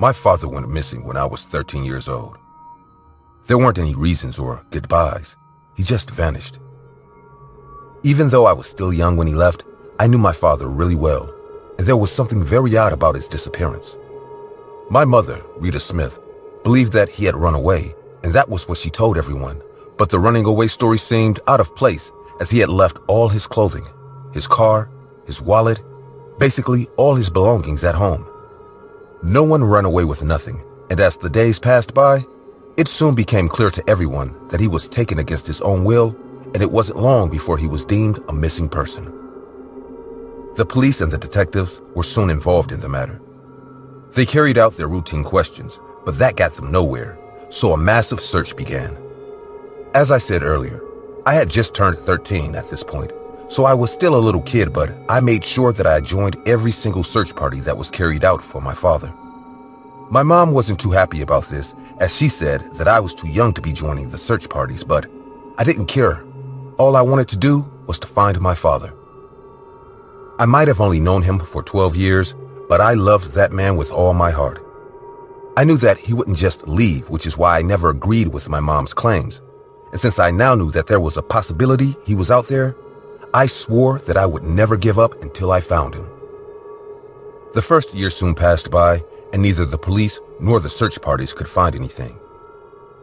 My father went missing when I was 13 years old. There weren't any reasons or goodbyes. He just vanished. Even though I was still young when he left, I knew my father really well, and there was something very odd about his disappearance. My mother, Rita Smith, believed that he had run away, and that was what she told everyone, but the running away story seemed out of place as he had left all his clothing, his car, his wallet, basically all his belongings at home. No one ran away with nothing, and as the days passed by, it soon became clear to everyone that he was taken against his own will, and it wasn't long before he was deemed a missing person. The police and the detectives were soon involved in the matter. They carried out their routine questions, but that got them nowhere, so a massive search began. As I said earlier, I had just turned 13 at this point, so I was still a little kid, but I made sure that I joined every single search party that was carried out for my father. My mom wasn't too happy about this, as she said that I was too young to be joining the search parties, but I didn't care. All I wanted to do was to find my father. I might have only known him for 12 years, but I loved that man with all my heart. I knew that he wouldn't just leave, which is why I never agreed with my mom's claims. And since I now knew that there was a possibility he was out there, I swore that I would never give up until I found him. The first year soon passed by, and neither the police nor the search parties could find anything.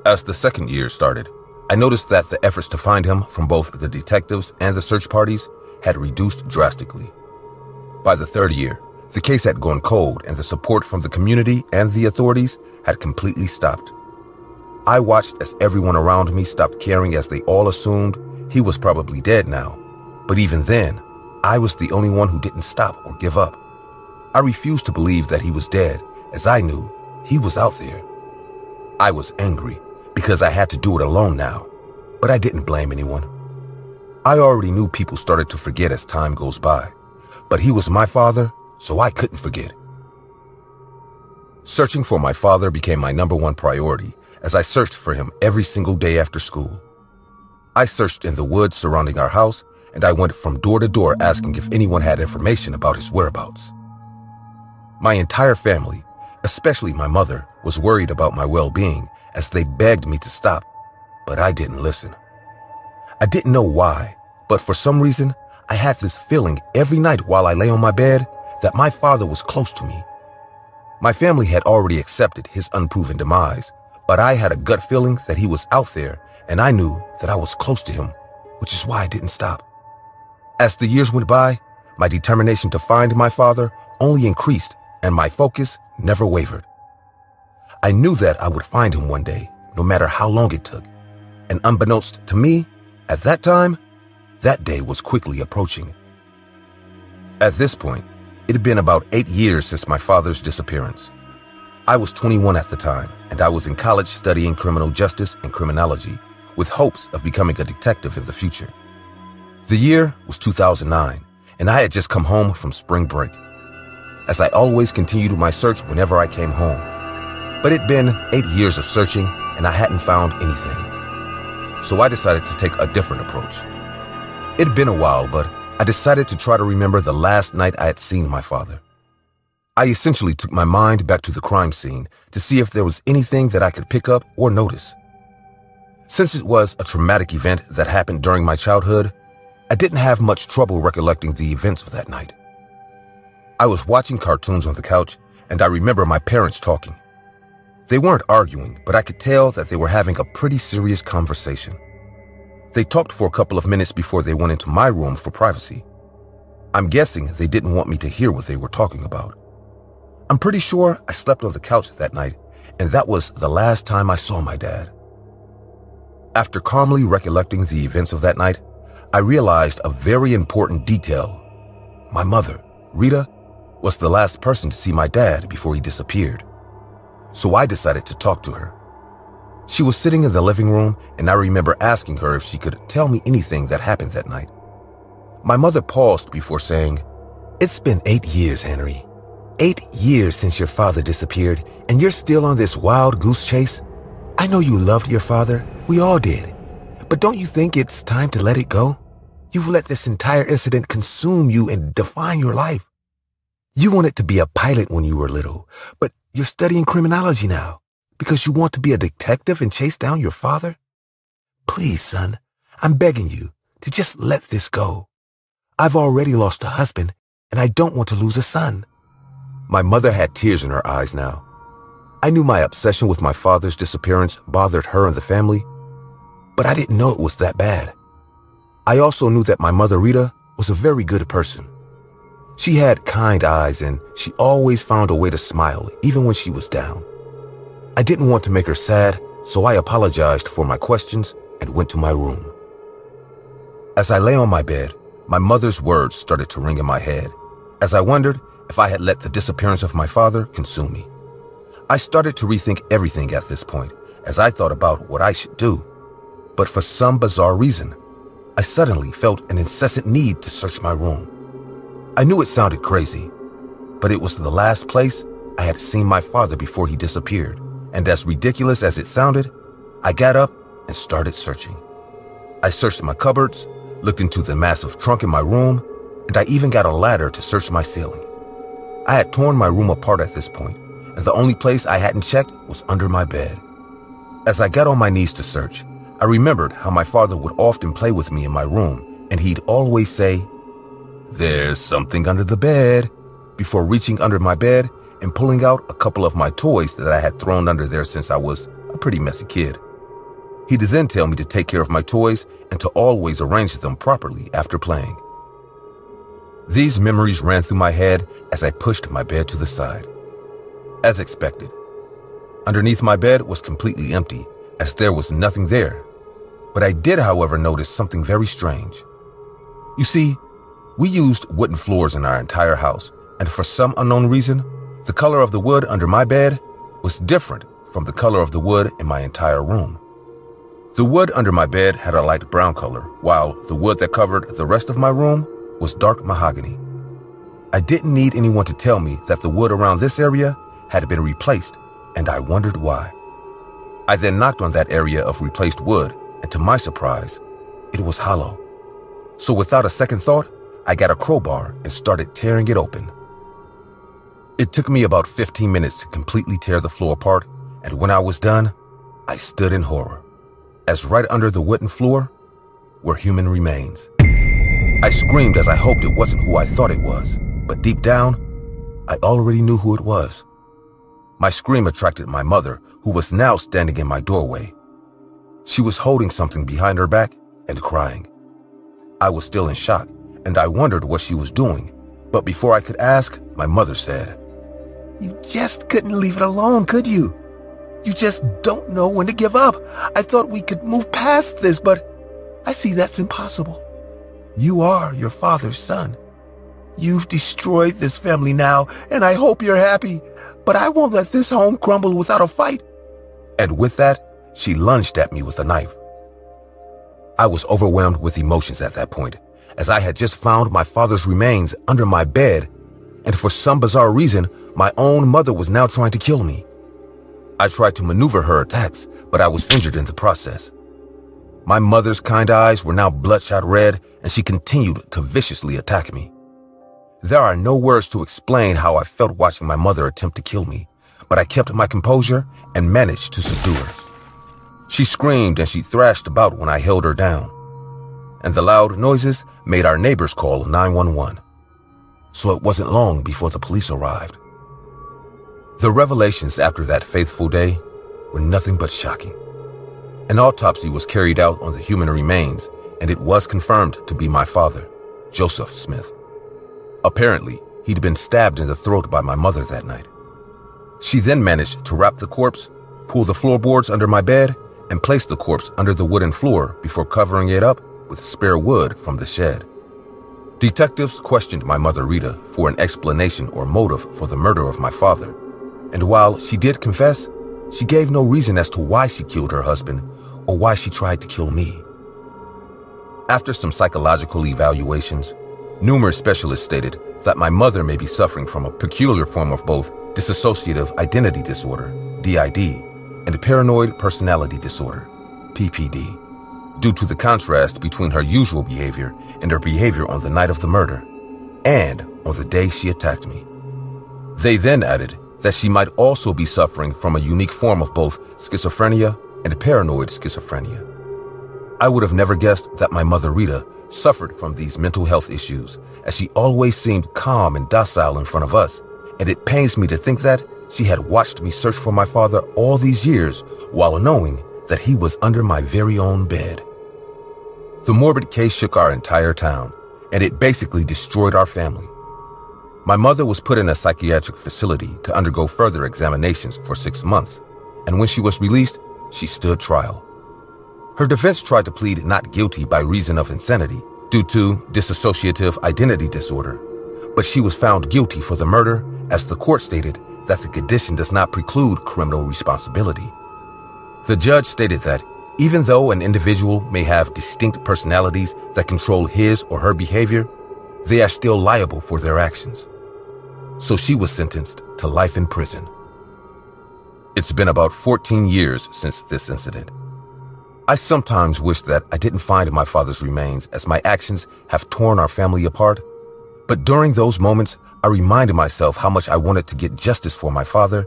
As the second year started, I noticed that the efforts to find him from both the detectives and the search parties had reduced drastically. By the third year, the case had gone cold, and the support from the community and the authorities had completely stopped. I watched as everyone around me stopped caring, as they all assumed he was probably dead now. But even then, I was the only one who didn't stop or give up. I refused to believe that he was dead, as I knew he was out there. I was angry because I had to do it alone now, but I didn't blame anyone. I already knew people started to forget as time goes by, but he was my father, so I couldn't forget. Searching for my father became my #1 priority, as I searched for him every single day after school. I searched in the woods surrounding our house, and I went from door to door asking if anyone had information about his whereabouts. My entire family, especially my mother, was worried about my well-being, as they begged me to stop, but I didn't listen. I didn't know why, but for some reason, I had this feeling every night while I lay on my bed that my father was close to me. My family had already accepted his unproven demise, but I had a gut feeling that he was out there, and I knew that I was close to him, which is why I didn't stop. As the years went by, my determination to find my father only increased, and my focus never wavered. I knew that I would find him one day, no matter how long it took. And unbeknownst to me, at that time, that day was quickly approaching. At this point, it had been about 8 years since my father's disappearance. I was 21 at the time, and I was in college studying criminal justice and criminology, with hopes of becoming a detective in the future. The year was 2009, and I had just come home from spring break. As I always continued my search whenever I came home. But it'd been 8 years of searching, and I hadn't found anything. So I decided to take a different approach. It'd been a while, but I decided to try to remember the last night I had seen my father. I essentially took my mind back to the crime scene to see if there was anything that I could pick up or notice. Since it was a traumatic event that happened during my childhood, I didn't have much trouble recollecting the events of that night. I was watching cartoons on the couch, and I remember my parents talking. They weren't arguing, but I could tell that they were having a pretty serious conversation. They talked for a couple of minutes before they went into my room for privacy. I'm guessing they didn't want me to hear what they were talking about. I'm pretty sure I slept on the couch that night, and that was the last time I saw my dad. After calmly recollecting the events of that night, I realized a very important detail. My mother, Rita, was the last person to see my dad before he disappeared. So I decided to talk to her. She was sitting in the living room, and I remember asking her if she could tell me anything that happened that night. My mother paused before saying, "It's been 8 years, Henry. 8 years since your father disappeared, and you're still on this wild goose chase? I know you loved your father. We all did. But don't you think it's time to let it go? You've let this entire incident consume you and define your life. You wanted to be a pilot when you were little, but You're studying criminology now because you want to be a detective and chase down your father? Please, son, I'm begging you to just let this go. I've already lost a husband, and I don't want to lose a son." My mother had tears in her eyes now. I knew my obsession with my father's disappearance bothered her and the family, but I didn't know it was that bad. I also knew that my mother, Rita, was a very good person. She had kind eyes, and she always found a way to smile, even when she was down. I didn't want to make her sad, so I apologized for my questions and went to my room. As I lay on my bed, my mother's words started to ring in my head, as I wondered if I had let the disappearance of my father consume me. I started to rethink everything at this point, as I thought about what I should do. But for some bizarre reason, I suddenly felt an incessant need to search my room. I knew it sounded crazy, but it was the last place I had seen my father before he disappeared, and as ridiculous as it sounded, I got up and started searching. I searched my cupboards, looked into the massive trunk in my room, and I even got a ladder to search my ceiling. I had torn my room apart at this point, and the only place I hadn't checked was under my bed. As I got on my knees to search, I remembered how my father would often play with me in my room, and he'd always say, "There's something under the bed," before reaching under my bed and pulling out a couple of my toys that I had thrown under there since I was a pretty messy kid. He'd then tell me to take care of my toys and to always arrange them properly after playing. These memories ran through my head as I pushed my bed to the side. As expected, underneath my bed was completely empty, as there was nothing there. But I did, however, notice something very strange. You see, we used wooden floors in our entire house, and for some unknown reason, the color of the wood under my bed was different from the color of the wood in my entire room. The wood under my bed had a light brown color, while the wood that covered the rest of my room was dark mahogany. I didn't need anyone to tell me that the wood around this area had been replaced, and I wondered why. I then knocked on that area of replaced wood, and to my surprise, it was hollow. So without a second thought, I got a crowbar and started tearing it open. It took me about 15 minutes to completely tear the floor apart, and when I was done, I stood in horror, as right under the wooden floor were human remains. I screamed as I hoped it wasn't who I thought it was, but deep down, I already knew who it was. My scream attracted my mother, who was now standing in my doorway. She was holding something behind her back and crying. I was still in shock, and I wondered what she was doing, but before I could ask, my mother said, "You just couldn't leave it alone, could you? You just don't know when to give up. I thought we could move past this, but I see that's impossible. You are your father's son. You've destroyed this family now, and I hope you're happy, but I won't let this home crumble without a fight." And with that, she lunged at me with a knife. I was overwhelmed with emotions at that point, as I had just found my father's remains under my bed, and for some bizarre reason, my own mother was now trying to kill me. I tried to maneuver her attacks, but I was injured in the process. My mother's kind eyes were now bloodshot red, and she continued to viciously attack me. There are no words to explain how I felt watching my mother attempt to kill me, but I kept my composure and managed to subdue her. She screamed and she thrashed about when I held her down, and the loud noises made our neighbors call 911. So it wasn't long before the police arrived. The revelations after that fateful day were nothing but shocking. An autopsy was carried out on the human remains, and it was confirmed to be my father, Joseph Smith. Apparently, he'd been stabbed in the throat by my mother that night. She then managed to wrap the corpse, pull the floorboards under my bed, and place the corpse under the wooden floor before covering it up with spare wood from the shed. Detectives questioned my mother Rita for an explanation or motive for the murder of my father, and while she did confess, she gave no reason as to why she killed her husband or why she tried to kill me. After some psychological evaluations, numerous specialists stated that my mother may be suffering from a peculiar form of both dissociative identity disorder, DID, and paranoid personality disorder, PPD, due to the contrast between her usual behavior and her behavior on the night of the murder, and on the day she attacked me. They then added that she might also be suffering from a unique form of both schizophrenia and paranoid schizophrenia. I would have never guessed that my mother Rita suffered from these mental health issues, as she always seemed calm and docile in front of us, and it pains me to think that she had watched me search for my father all these years while knowing that he was under my very own bed. The morbid case shook our entire town, and it basically destroyed our family. My mother was put in a psychiatric facility to undergo further examinations for 6 months, and when she was released, she stood trial. Her defense tried to plead not guilty by reason of insanity due to dissociative identity disorder, but she was found guilty for the murder, as the court stated that the condition does not preclude criminal responsibility. The judge stated that even though an individual may have distinct personalities that control his or her behavior, they are still liable for their actions. So she was sentenced to life in prison. It's been about 14 years since this incident. I sometimes wish that I didn't find my father's remains, as my actions have torn our family apart. But during those moments, I reminded myself how much I wanted to get justice for my father,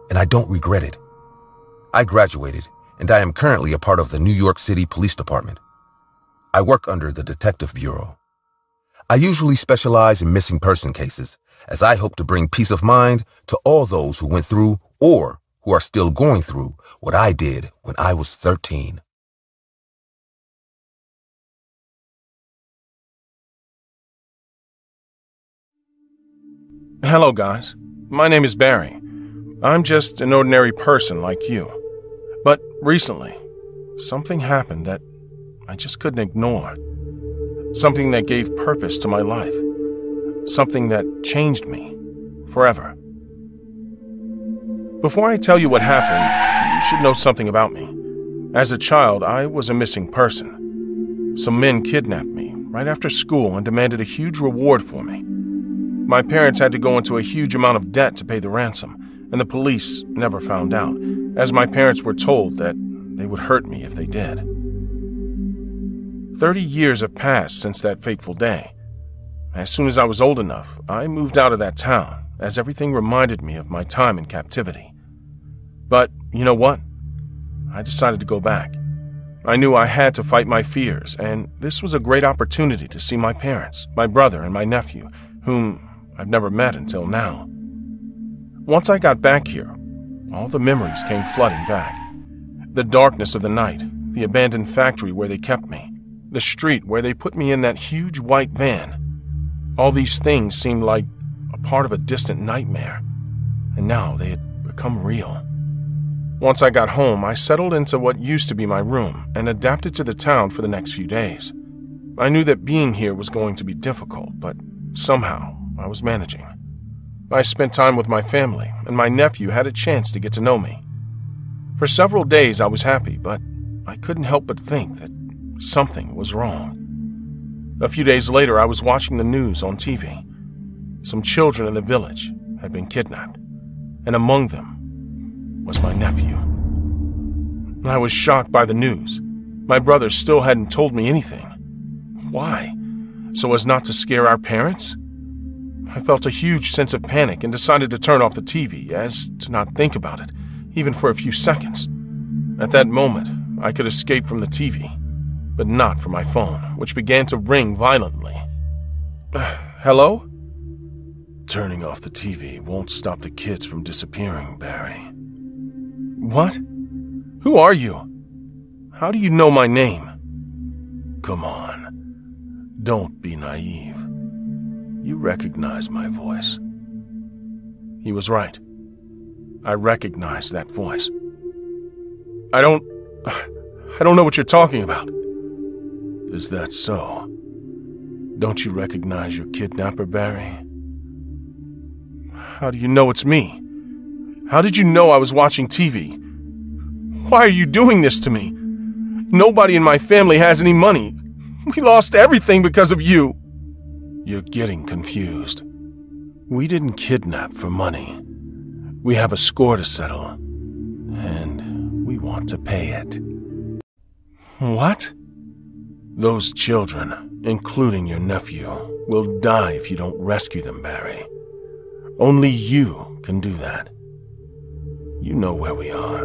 and I don't regret it. I graduated, and I am currently a part of the New York City Police Department. I work under the Detective Bureau. I usually specialize in missing person cases, as I hope to bring peace of mind to all those who went through or who are still going through what I did when I was 13. Hello, guys. My name is Barry. I'm just an ordinary person like you. But recently, something happened that I just couldn't ignore. Something that gave purpose to my life. Something that changed me forever. Before I tell you what happened, you should know something about me. As a child, I was a missing person. Some men kidnapped me right after school and demanded a huge reward for me. My parents had to go into a huge amount of debt to pay the ransom, and the police never found out, as my parents were told that they would hurt me if they did. 30 years have passed since that fateful day. As soon as I was old enough, I moved out of that town, as everything reminded me of my time in captivity. But you know what? I decided to go back. I knew I had to fight my fears, and this was a great opportunity to see my parents, my brother, and my nephew, whom I've never met until now. Once I got back here, all the memories came flooding back. The darkness of the night, the abandoned factory where they kept me, the street where they put me in that huge white van. All these things seemed like a part of a distant nightmare, and now they had become real. Once I got home, I settled into what used to be my room and adapted to the town for the next few days. I knew that being here was going to be difficult, but somehow I was managing. I spent time with my family, and my nephew had a chance to get to know me. For several days I was happy, but I couldn't help but think that something was wrong. A few days later, I was watching the news on TV. Some children in the village had been kidnapped, and among them was my nephew. I was shocked by the news. My brother still hadn't told me anything. Why? So as not to scare our parents? I felt a huge sense of panic and decided to turn off the TV, as to not think about it, even for a few seconds. At that moment, I could escape from the TV, but not from my phone, which began to ring violently. Hello? Turning off the TV won't stop the kids from disappearing, Barry. What? Who are you? How do you know my name? Come on. Don't be naive. You recognize my voice. He was right. I recognized that voice. I don't know what you're talking about. Is that so? Don't you recognize your kidnapper, Barry? How do you know it's me? How did you know I was watching TV? Why are you doing this to me? Nobody in my family has any money. We lost everything because of you. You're getting confused. We didn't kidnap for money. We have a score to settle, and we want to pay it. What? Those children, including your nephew, will die if you don't rescue them, Barry. Only you can do that. You know where we are,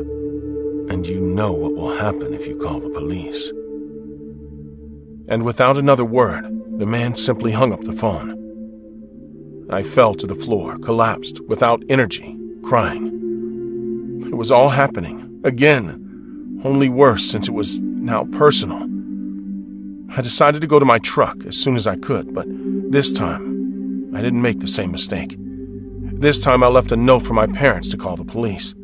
and you know what will happen if you call the police." And without another word, the man simply hung up the phone. I fell to the floor, collapsed, without energy, crying. It was all happening, again, only worse since it was now personal. I decided to go to my truck as soon as I could, but this time, I didn't make the same mistake. This time I left a note for my parents to call the police.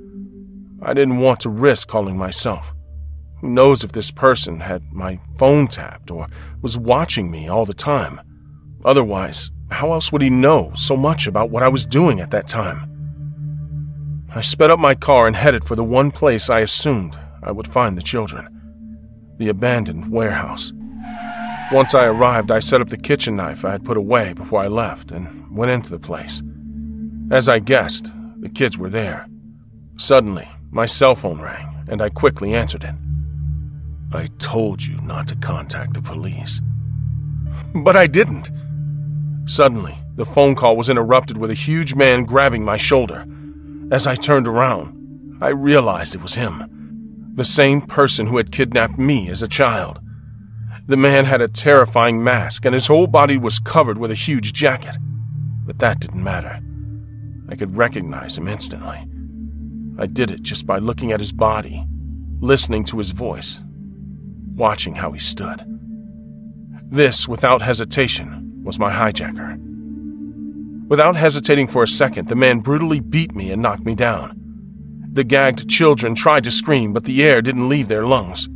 I didn't want to risk calling myself. Who knows if this person had my phone tapped or was watching me all the time? Otherwise, how else would he know so much about what I was doing at that time? I sped up my car and headed for the one place I assumed I would find the children, the abandoned warehouse. Once I arrived, I set up the kitchen knife I had put away before I left and went into the place. As I guessed, the kids were there. Suddenly, my cell phone rang, and I quickly answered it. "I told you not to contact the police." But I didn't. Suddenly, the phone call was interrupted with a huge man grabbing my shoulder. As I turned around, I realized it was him, the same person who had kidnapped me as a child. The man had a terrifying mask, and his whole body was covered with a huge jacket. But that didn't matter. I could recognize him instantly. I did it just by looking at his body, listening to his voice, watching how he stood. This, without hesitation, was my hijacker. Without hesitating for a second, the man brutally beat me and knocked me down. The gagged children tried to scream, but the air didn't leave their lungs.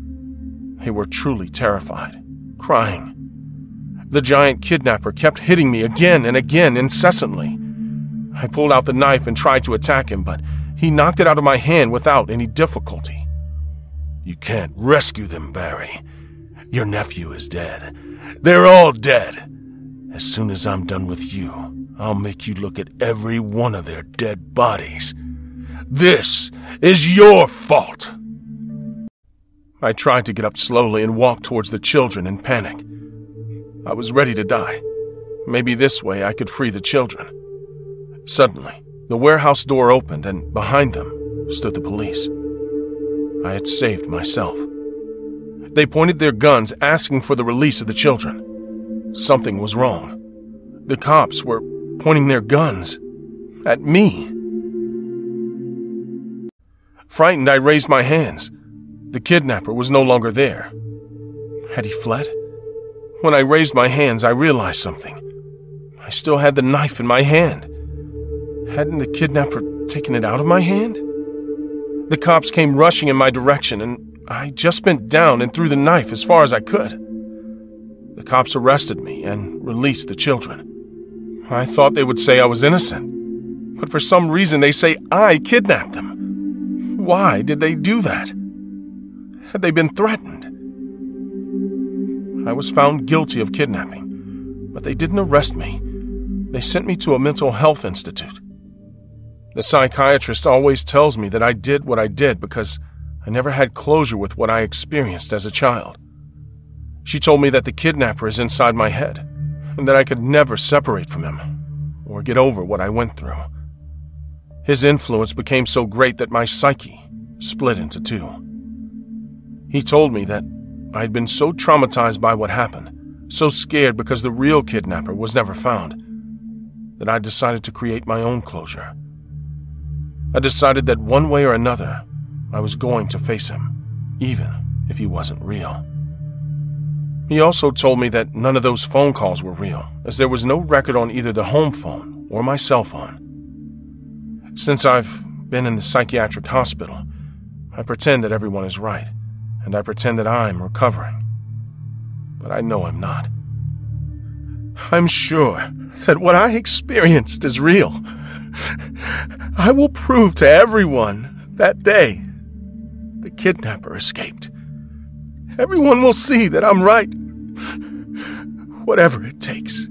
They were truly terrified, crying. The giant kidnapper kept hitting me again and again, incessantly. I pulled out the knife and tried to attack him, but he knocked it out of my hand without any difficulty. "You can't rescue them, Barry. Your nephew is dead. They're all dead. As soon as I'm done with you, I'll make you look at every one of their dead bodies. This is your fault." I tried to get up slowly and walk towards the children in panic. I was ready to die. Maybe this way I could free the children. Suddenly, the warehouse door opened, and behind them stood the police. I had saved myself. They pointed their guns, asking for the release of the children. Something was wrong. The cops were pointing their guns at me. Frightened, I raised my hands. The kidnapper was no longer there. Had he fled? When I raised my hands, I realized something. I still had the knife in my hand. Hadn't the kidnapper taken it out of my hand? The cops came rushing in my direction, and I just bent down and threw the knife as far as I could. The cops arrested me and released the children. I thought they would say I was innocent, but for some reason they say I kidnapped them. Why did they do that? Had they been threatened? I was found guilty of kidnapping, but they didn't arrest me. They sent me to a mental health institute. The psychiatrist always tells me that I did what I did because I never had closure with what I experienced as a child. She told me that the kidnapper is inside my head, and that I could never separate from him or get over what I went through. His influence became so great that my psyche split into two. He told me that I had been so traumatized by what happened, so scared because the real kidnapper was never found, that I decided to create my own closure. I decided that one way or another, I was going to face him, even if he wasn't real. He also told me that none of those phone calls were real, as there was no record on either the home phone or my cell phone. Since I've been in the psychiatric hospital, I pretend that everyone is right, and I pretend that I'm recovering. But I know I'm not. I'm sure that what I experienced is real. I will prove to everyone that day the kidnapper escaped. Everyone will see that I'm right. Whatever it takes.